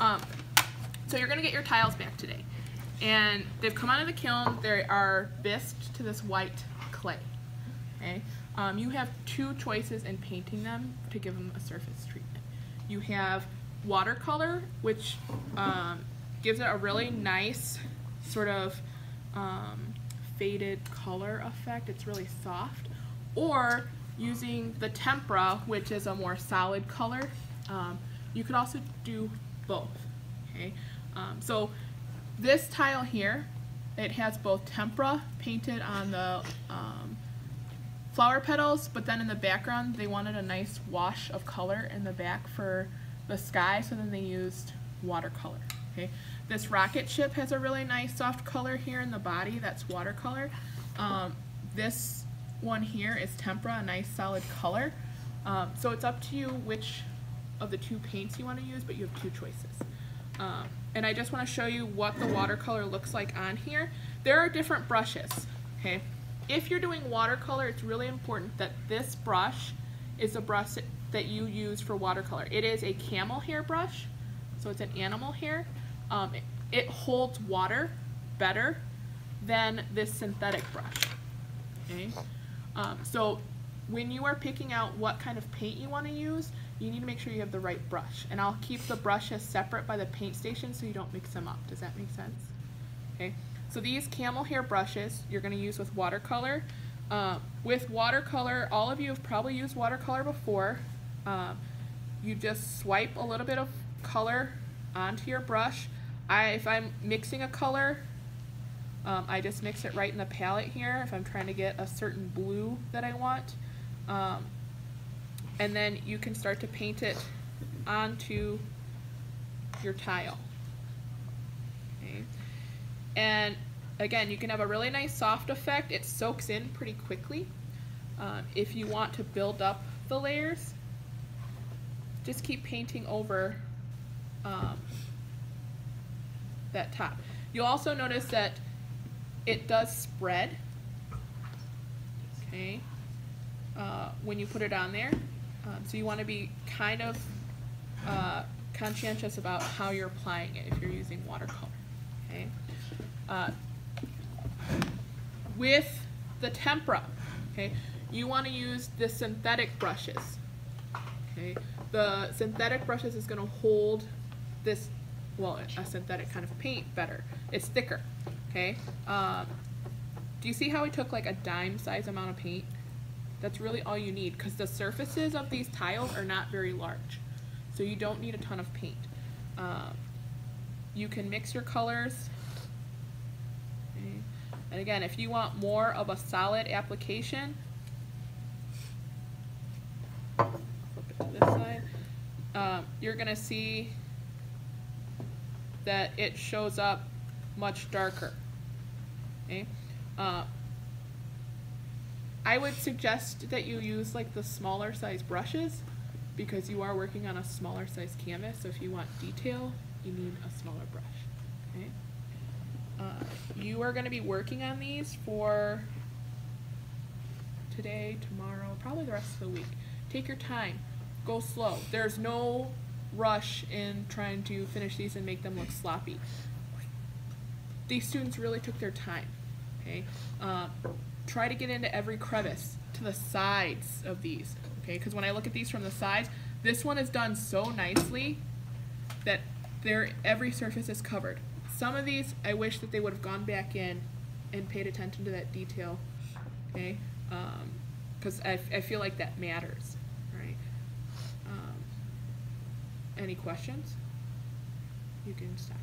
So you're going to get your tiles back today. And they've come out of the kiln. They are bisqued to this white clay. Okay? You have two choices in painting them to give them a surface treatment. You have watercolor, which gives it a really nice sort of faded color effect. It's really soft. Or using the tempera, which is a more solid color. You could also do both. Okay? So this tile here, it has both tempera painted on the flower petals, but then in the background they wanted a nice wash of color in the back for the sky, so then they used watercolor. Okay? This rocket ship has a really nice soft color here in the body, that's watercolor. This one here is tempera, a nice solid color. So it's up to you which of the two paints you want to use, but you have two choices. And I just want to show you what the watercolor looks like on here. There are different brushes. Okay? If you're doing watercolor, it's really important that this brush is a brush that you use for watercolor. It is a camel hair brush, so it's an animal hair. It holds water better than this synthetic brush. Okay? So when you are picking out what kind of paint you want to use, you need to make sure you have the right brush. And I'll keep the brushes separate by the paint station so you don't mix them up. Does that make sense? Okay. So these camel hair brushes you're going to use with watercolor. With watercolor, all of you have probably used watercolor before. You just swipe a little bit of color onto your brush. If I'm mixing a color, I just mix it right in the palette here if I'm trying to get a certain blue that I want. And then you can start to paint it onto your tile. Okay. And again, you can have a really nice soft effect. It soaks in pretty quickly. If you want to build up the layers, just keep painting over that top. You'll also notice that it does spread, okay, when you put it on there. So you want to be kind of conscientious about how you're applying it if you're using watercolor. Okay. With the tempera, okay, you want to use the synthetic brushes. Okay. The synthetic brushes is going to hold this, well, a synthetic kind of paint better. It's thicker. Okay. Do you see how we took like a dime size amount of paint? That's really all you need, because the surfaces of these tiles are not very large, so you don't need a ton of paint. You can mix your colors, okay. And again, if you want more of a solid application, flip it to this side, you're going to see that it shows up much darker. Okay. I would suggest that you use like the smaller size brushes because you are working on a smaller size canvas, so if you want detail, you need a smaller brush. Okay? You are going to be working on these for today, tomorrow, probably the rest of the week. Take your time. Go slow. There's no rush in trying to finish these and make them look sloppy. These students really took their time. Okay? Try to get into every crevice, to the sides of these, okay? Because when I look at these from the sides, this one is done so nicely that every surface is covered. Some of these, I wish that they would have gone back in and paid attention to that detail, okay? Because I feel like that matters, right? Any questions? You can stop.